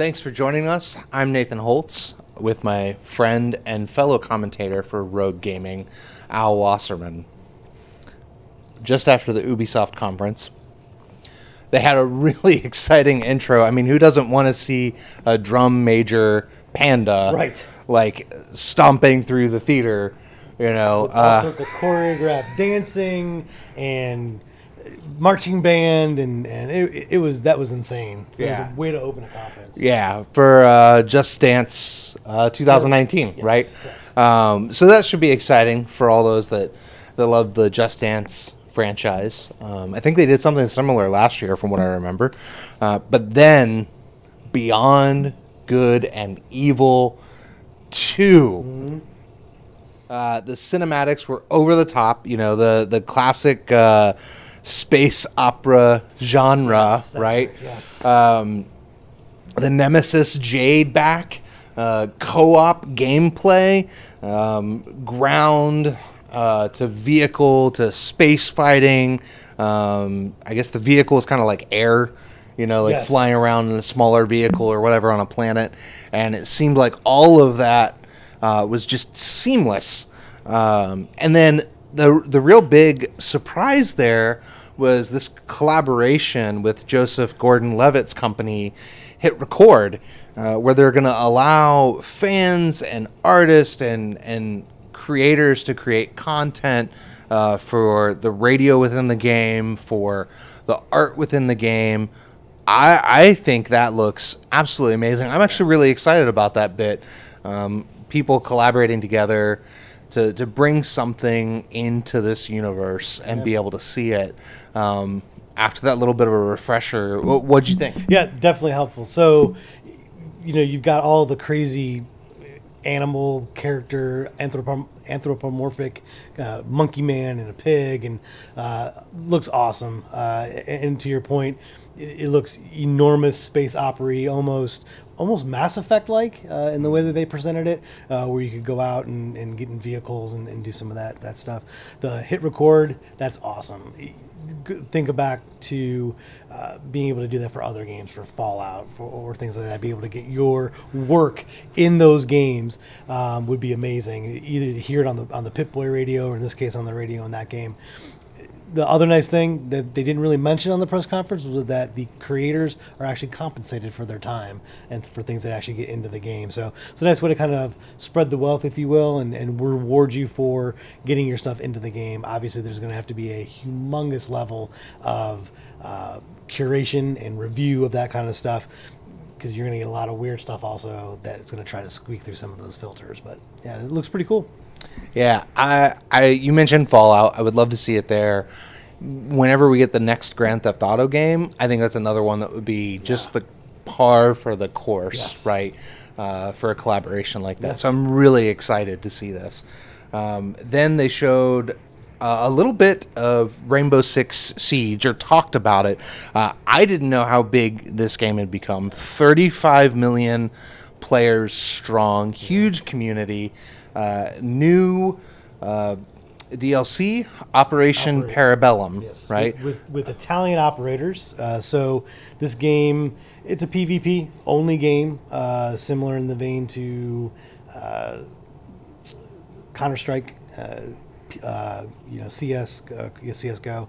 Thanks for joining us. I'm Nathan Holtz with my friend and fellow commentator for Rogue Gaming, Al Wasserman. Just after the Ubisoft conference, they had a really exciting intro. I mean, who doesn't want to see a drum major panda like stomping through the theater, you know? All sorts of choreographed dancing and marching band, and that was insane. It was a way to open a conference. Yeah, for Just Dance 2019, yes, right? So that should be exciting for all those that love the Just Dance franchise. I think they did something similar last year from what I remember. But then Beyond Good and Evil 2. The cinematics were over the top, you know, the classic space opera genre, yes, right? Yes. The Nemesis Jade back, co-op gameplay, ground to vehicle to space fighting. I guess the vehicle is kind of like air, you know, like flying around in a smaller vehicle or whatever on a planet. And it seemed like all of that was just seamless. And then the real big surprise there was this collaboration with Joseph Gordon-Levitt's company, Hit Record, where they're going to allow fans and artists and creators to create content for the radio within the game, for the art within the game. I think that looks absolutely amazing. I'm actually really excited about that bit. People collaborating together to bring something into this universe and be able to see it. After that little bit of a refresher, what'd you think? Yeah, definitely helpful. So, you know, you've got all the crazy animal character, anthropomorphic monkey man and a pig, and looks awesome. And to your point, it looks enormous, space opera-y, almost Mass Effect-like in the way that they presented it, where you could go out and get in vehicles and do some of that stuff. The Hit Record, that's awesome. Think back to being able to do that for other games, for Fallout or things like that. Be able to get your work in those games would be amazing. Either to hear it on the Pip-Boy radio, or in this case on the radio in that game. The other nice thing that they didn't really mention on the press conference was that the creators are actually compensated for their time and for things that actually get into the game. So it's a nice way to kind of spread the wealth, if you will, and reward you for getting your stuff into the game. Obviously, there's going to have to be a humongous level of curation and review of that kind of stuff, because you're going to get a lot of weird stuff also that's going to try to squeak through some of those filters. But yeah, it looks pretty cool. Yeah, you mentioned Fallout. I would love to see it there. Whenever we get the next Grand Theft Auto game, I think that's another one that would be just the par for the course, right? For a collaboration like that. Yeah. So I'm really excited to see this. Then they showed a little bit of Rainbow Six Siege, or talked about it. I didn't know how big this game had become. 35 million players strong, huge community. New DLC, Operation Parabellum, right? With Italian operators. So this game, it's a PvP only game, similar in the vein to Counter-Strike, CSGO.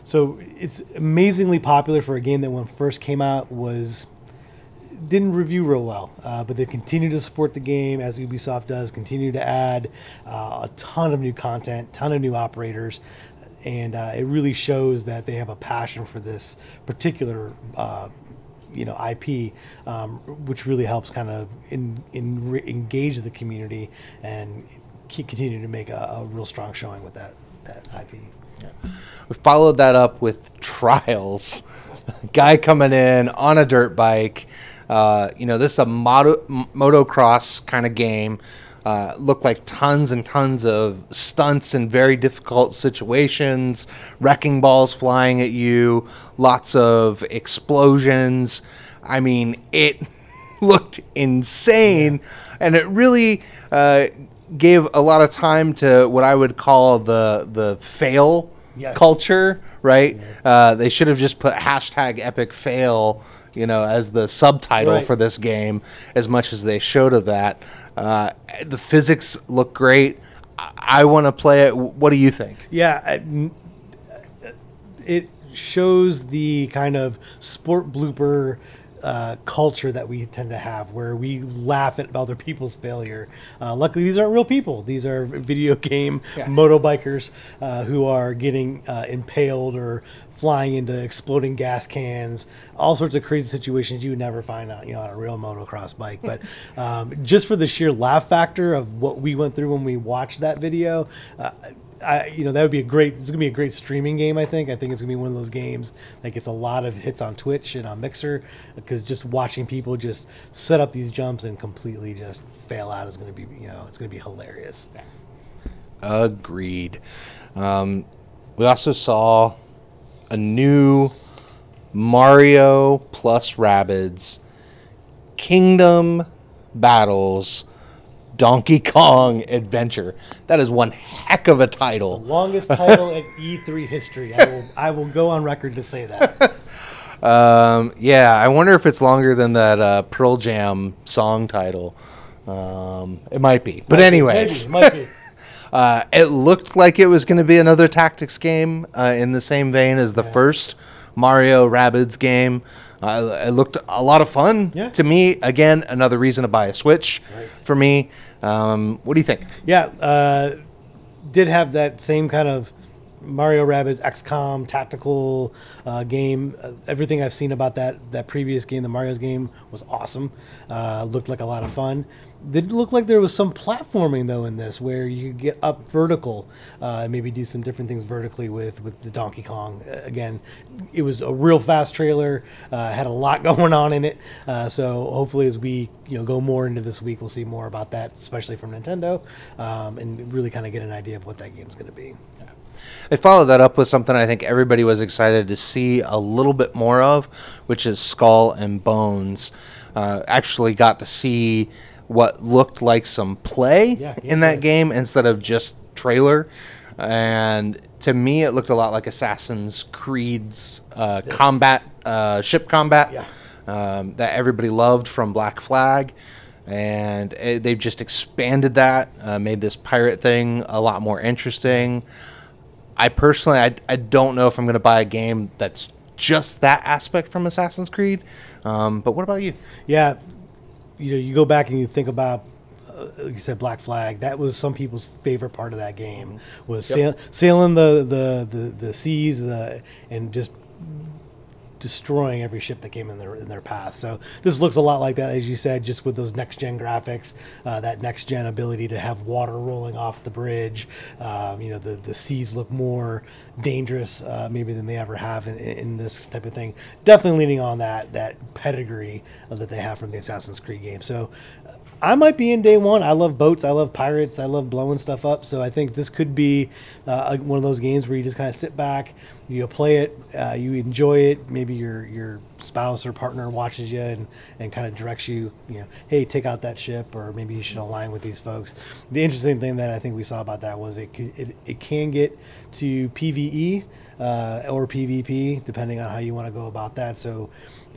So it's amazingly popular for a game that when it first came out didn't review real well, but they continue to support the game as Ubisoft does, continue to add a ton of new content, ton of new operators, and it really shows that they have a passion for this particular IP, which really helps kind of engage the community and continue to make a real strong showing with that IP. Yeah. We followed that up with Trials. Guy coming in on a dirt bike. This is a motocross kind of game. Looked like tons and tons of stunts in very difficult situations, wrecking balls flying at you, lots of explosions. I mean, it looked insane, and it really gave a lot of time to what I would call the fail culture, right? Yeah. They should have just put #EpicFail, as the subtitle for this game, as much as they showed of that. The physics look great. I want to play it. What do you think? Yeah, it shows the kind of sport blooper culture that we tend to have, where we laugh at other people's failure. Luckily, these aren't real people. These are video game motobikers who are getting impaled or flying into exploding gas cans, all sorts of crazy situations you would never find out, on a real motocross bike. But just for the sheer laugh factor of what we went through when we watched that video, that would be it's gonna be a great streaming game. I think it's gonna be one of those games that gets a lot of hits on Twitch and on Mixer, because just watching people just set up these jumps and completely just fail out is gonna be, it's gonna be hilarious. Agreed. We also saw a new Mario plus Rabbids Kingdom Battles Donkey Kong Adventure. That is one heck of a title. The longest title in E3 history. I will go on record to say that. I wonder if it's longer than that Pearl Jam song title. It might be. But anyways. Might be. It looked like it was going to be another tactics game in the same vein as the first Mario Rabbids game. It looked a lot of fun to me. Again, another reason to buy a Switch for me. What do you think? Yeah, did have that same kind of Mario Rabbids XCOM tactical game. Everything I've seen about that previous game, the Mario's game, was awesome. Looked like a lot of fun. Did look like there was some platforming though in this, where you could get up vertical, maybe do some different things vertically with the Donkey Kong. Again, it was a real fast trailer, had a lot going on in it. So hopefully, as we go more into this week, we'll see more about that, especially from Nintendo, and really kind of get an idea of what that game's going to be. They followed that up with something I think everybody was excited to see a little bit more of, which is Skull and Bones. Actually got to see what looked like some play in that game instead of just trailer. And to me, it looked a lot like Assassin's Creed's combat, ship combat that everybody loved from Black Flag. And they've just expanded that, made this pirate thing a lot more interesting. I personally, I don't know if I'm going to buy a game that's just that aspect from Assassin's Creed. But what about you? Yeah, you go back and you think about, like you said, Black Flag. That was some people's favorite part of that game, was sailing the seas and just destroying every ship that came in their path. So this looks a lot like that, as you said, just with those next gen graphics, that next gen ability to have water rolling off the bridge. The seas look more dangerous maybe than they ever have in this type of thing. Definitely leaning on that pedigree that they have from the Assassin's Creed game. So I might be in day one. I love boats. I love pirates. I love blowing stuff up. So I think this could be one of those games where you just kind of sit back, you play it, you enjoy it. Maybe your spouse or partner watches you and kind of directs you, hey, take out that ship, or maybe you should align with these folks. The interesting thing that I think we saw about that was it can get to PvE or PvP, depending on how you want to go about that. So,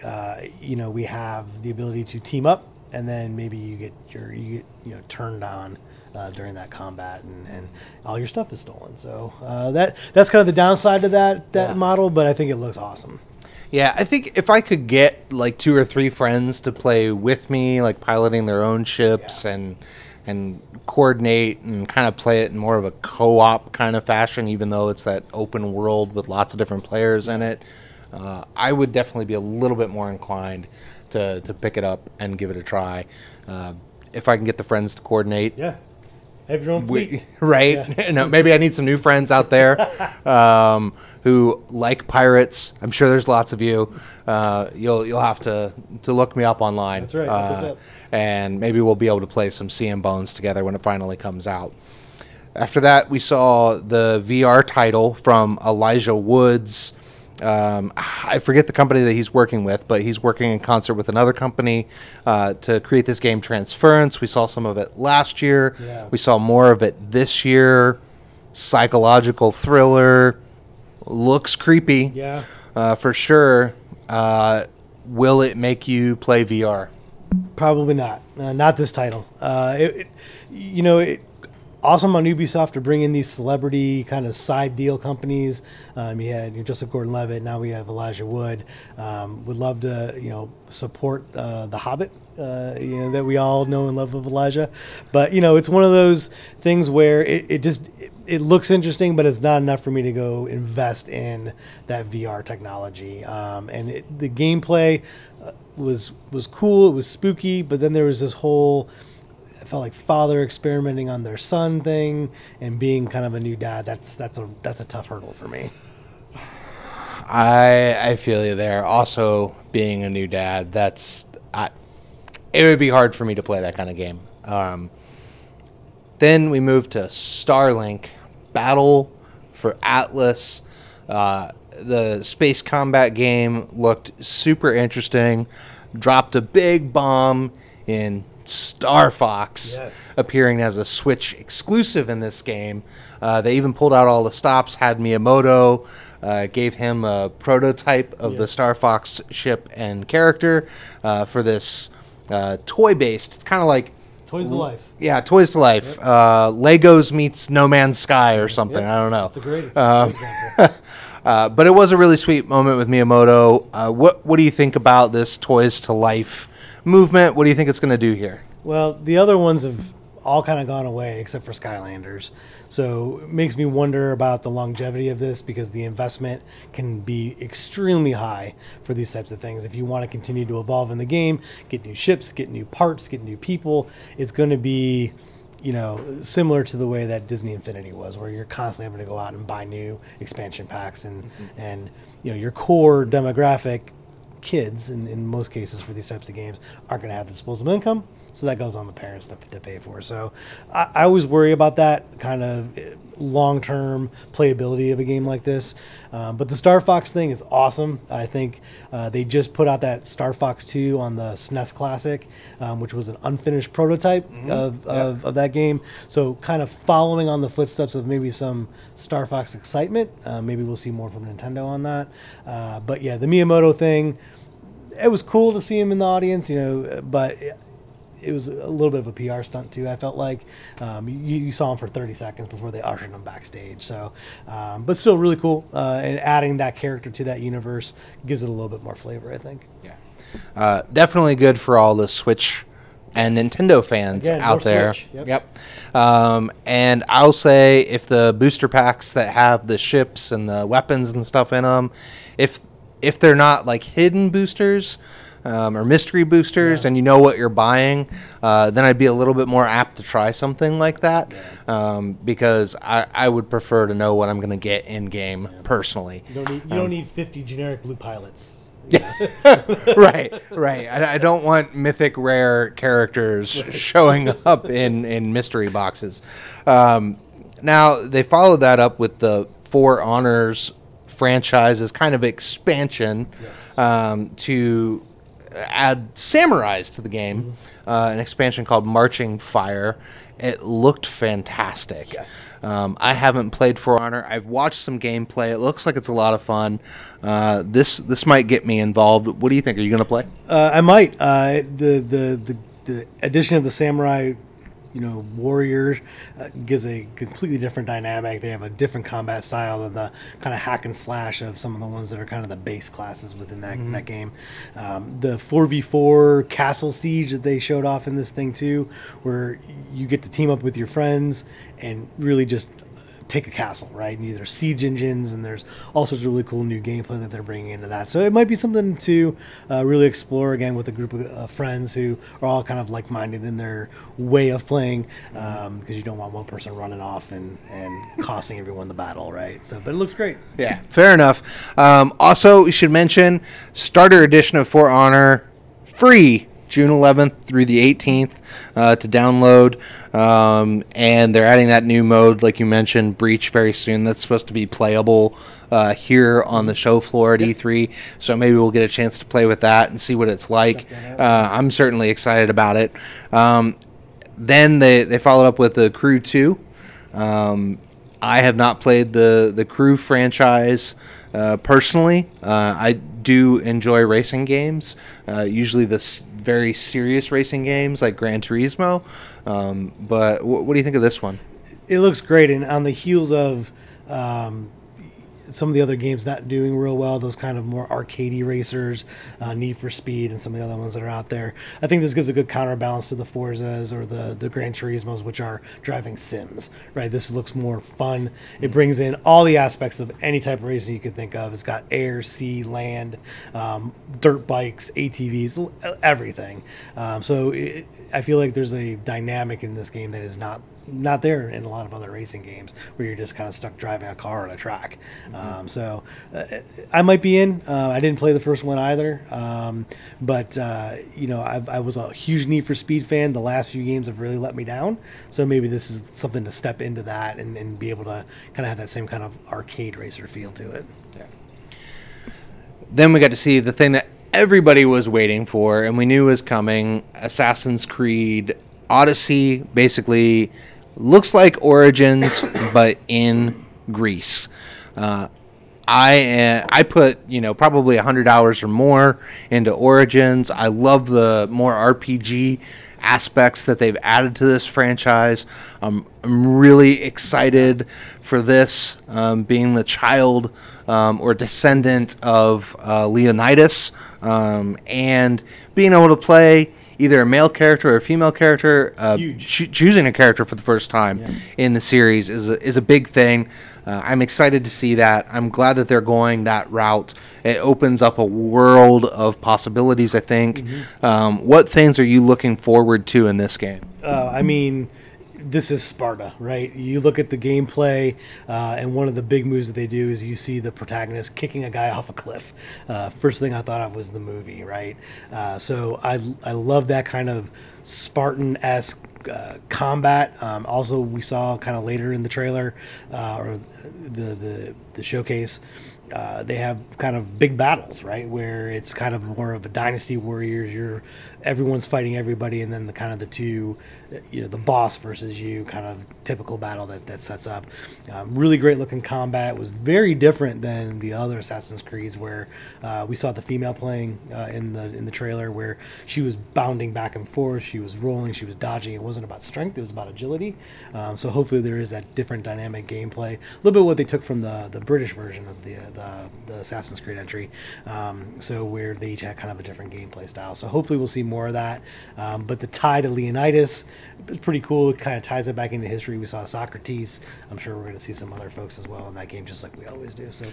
we have the ability to team up, and then maybe you get turned on during that combat, and all your stuff is stolen. So that's kind of the downside to that model, but I think it looks awesome. Yeah, I think if I could get like 2 or 3 friends to play with me, like piloting their own ships and coordinate and kind of play it in more of a co-op kind of fashion, even though it's that open world with lots of different players in it, I would definitely be a little bit more inclined to pick it up and give it a try. If I can get the friends to coordinate. Yeah. Have your own fleet. Right? Yeah. Maybe I need some new friends out there who like pirates. I'm sure there's lots of you. You'll have to look me up online. That's right. Look us up. And maybe we'll be able to play some Sea and Bones together when it finally comes out. After that, we saw the VR title from Elijah Woods. I forget the company that he's working with, but he's working in concert with another company to create this game, Transference. We saw some of it last year. Yeah. We saw more of it this year. Psychological thriller, looks creepy. Yeah. For sure. Will it make you play VR? Probably not. Not this title. Awesome on Ubisoft to bring in these celebrity kind of side deal companies. You had Joseph Gordon-Levitt. Now we have Elijah Wood. Would love to support The Hobbit. That we all know and love of Elijah. But it's one of those things where it looks interesting, but it's not enough for me to go invest in that VR technology. The gameplay was cool. It was spooky, but then there was this whole, I felt like father experimenting on their son thing and being kind of a new dad. That's a tough hurdle for me. I feel you there. Also, being a new dad, it would be hard for me to play that kind of game. Then we moved to Starlink, Battle for Atlas. The space combat game looked super interesting. Dropped a big bomb in Star Fox, appearing as a Switch exclusive in this game. They even pulled out all the stops, had Miyamoto, gave him a prototype of the Star Fox ship and character for this toy-based. It's kind of like Toys to Life. Yeah, Toys to Life. Yep. Legos meets No Man's Sky or something. Yep. I don't know. It's a great example. But it was a really sweet moment with Miyamoto. What do you think about this Toys to Life movement? What do you think it's going to do here? Well, the other ones have all kind of gone away except for Skylanders. So it makes me wonder about the longevity of this, because the investment can be extremely high for these types of things. If you want to continue to evolve in the game, get new ships, get new parts, get new people, it's going to be, similar to the way that Disney Infinity was, where you're constantly having to go out and buy new expansion packs and your core demographic, kids in most cases for these types of games, aren't going to have the disposable income. So that goes on the parents to pay for. So I always worry about that kind of long-term playability of a game like this. But the Star Fox thing is awesome. I think they just put out that Star Fox 2 on the SNES Classic, which was an unfinished prototype of that game. So kind of following on the footsteps of maybe some Star Fox excitement. Maybe we'll see more from Nintendo on that. But yeah, the Miyamoto thing, it was cool to see him in the audience, but it was a little bit of a PR stunt too. I felt like you saw him for 30 seconds before they ushered him backstage. So, but still really cool. And adding that character to that universe gives it a little bit more flavor, I think. Yeah, definitely good for all the Switch and Nintendo fans out there. Switch. Yep. And I'll say, if the booster packs that have the ships and the weapons and stuff in them, if they're not like hidden boosters, or mystery boosters, and you know what you're buying, then I'd be a little bit more apt to try something like that, because I would prefer to know what I'm going to get in game personally. You don't need 50 generic blue pilots. Yeah, right. I don't want mythic rare characters showing up in mystery boxes. Now they followed that up with the For Honors franchise as kind of expansion to add samurais to the game, an expansion called Marching Fire. It looked fantastic. I haven't played For Honor. I've watched some gameplay. It looks like it's a lot of fun. This might get me involved. What do you think? Are you going to play? I might. The addition of the samurai, warriors gives a completely different dynamic. They have a different combat style than the kind of hack and slash of some of the ones that are kind of the base classes within that game. The 4v4 castle siege that they showed off in this thing too, where you get to team up with your friends and really just take a castle, right? And there's siege engines, and there's all sorts of really cool new gameplay that they're bringing into that. So it might be something to really explore again with a group of friends who are all kind of like-minded in their way of playing, because you don't want one person running off and costing everyone the battle, right? So, but it looks great. Yeah, fair enough. Also, we should mention Starter Edition of For Honor, free June 11th through the 18th to download, and they're adding that new mode, like you mentioned, Breach, very soon. That's supposed to be playable here on the show floor at E3, so maybe we'll get a chance to play with that and see what it's like. I'm certainly excited about it. Then they followed up with the Crew 2. I have not played the Crew franchise personally. I do enjoy racing games, usually very serious racing games like Gran Turismo. But what do you think of this one? It looks great, and on the heels of some of the other games not doing real well, those kind of more arcadey racers, Need for Speed, and some of the other ones that are out there, I think this gives a good counterbalance to the Forzas or the Gran Turismos, which are driving sims, right? This looks more fun. It brings in all the aspects of any type of racing you could think of. It's got air, sea, land, dirt bikes, ATVs, everything. I feel like there's a dynamic in this game that is not there in a lot of other racing games where you're just kind of stuck driving a car on a track. I might be in. I didn't play the first one either, but I was a huge Need for Speed fan. The last few games have really let me down, so maybe this is something to step into that and be able to kind of have that same kind of arcade racer feel to it. Yeah. Then we got to see the thing that everybody was waiting for and we knew was coming, Assassin's Creed Odyssey. Basically looks like Origins, but in Greece. I put probably 100 hours or more into Origins. I love the more RPG aspects that they've added to this franchise. I'm really excited for this, being the child or descendant of Leonidas, and being able to play either a male character or a female character. Choosing a character for the first time in the series is a big thing. I'm excited to see that. I'm glad that they're going that route. It opens up a world of possibilities, I think. What things are you looking forward to in this game? This is Sparta, right? You look at the gameplay, and one of the big moves that they do is you see the protagonist kicking a guy off a cliff. First thing I thought of was the movie, right? So I love that kind of Spartan-esque combat. Also, we saw kind of later in the trailer or the showcase, they have kind of big battles, right? Where it's kind of more of a dynasty warriors. Everyone's fighting everybody, and then the two, the boss versus you, kind of typical battle that sets up. Really great looking combat. It was very different than the other Assassin's Creeds, where we saw the female playing in the trailer, where she was bounding back and forth, she was rolling, she was dodging. It wasn't about strength; it was about agility. So hopefully there is that different dynamic gameplay. A little bit what they took from the British version of the Assassin's Creed entry, so where they each had kind of a different gameplay style. So hopefully we'll see more of that. But the tie to Leonidas is pretty cool. It kind of ties it back into history. We saw Socrates. I'm sure we're going to see some other folks as well in that game, just like we always do. So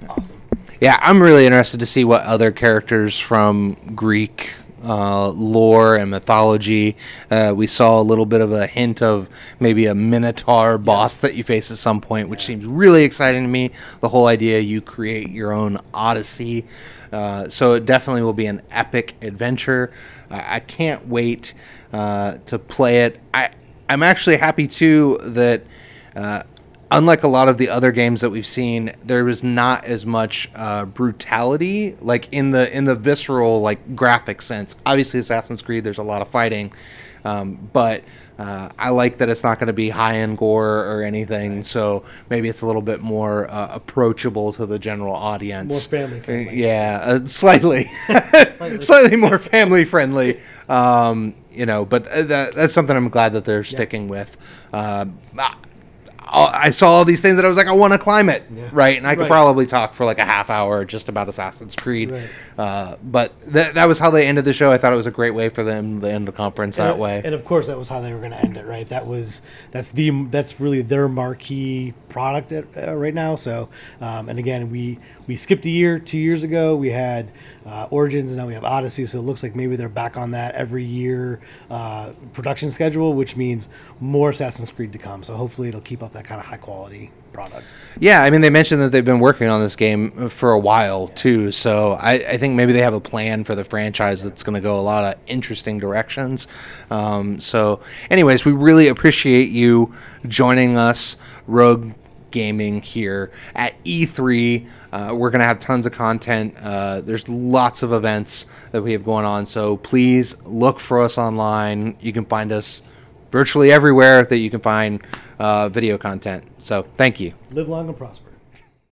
awesome. Yeah, I'm really interested to see what other characters from Greek lore and mythology. We saw a little bit of a hint of maybe a Minotaur boss that you face at some point, which seems really exciting to me. The whole idea you create your own Odyssey. So it definitely will be an epic adventure. I can't wait to play it. I'm actually happy too that unlike a lot of the other games that we've seen, there was not as much brutality, like in the visceral, like graphic sense. Obviously, Assassin's Creed, there's a lot of fighting, but I like that it's not going to be high end gore or anything. So maybe it's a little bit more approachable to the general audience. More family friendly. Yeah, slightly, slightly more family friendly. But that's something I'm glad that they're sticking with. I saw all these things that I was like, I want to climb it, right? And I could probably talk for like a half hour just about Assassin's Creed. But that was how they ended the show. I thought it was a great way for them to end the conference that way. And of course, that was how they were going to end it, right? That's really their marquee product right now. So, and again, we skipped a year. 2 years ago, we had Origins, and now we have Odyssey. So it looks like maybe they're back on that every year production schedule, which means more Assassin's Creed to come. So hopefully it'll keep up that kind of high quality product. Yeah, I mean, they mentioned that they've been working on this game for a while too, so I think maybe they have a plan for the franchise that's going to go a lot of interesting directions. So anyways, we really appreciate you joining us, Rogue Gaming, here at E3. We're going to have tons of content. There's lots of events that we have going on, so please look for us online. You can find us virtually everywhere that you can find video content. So thank you. Live long and prosper.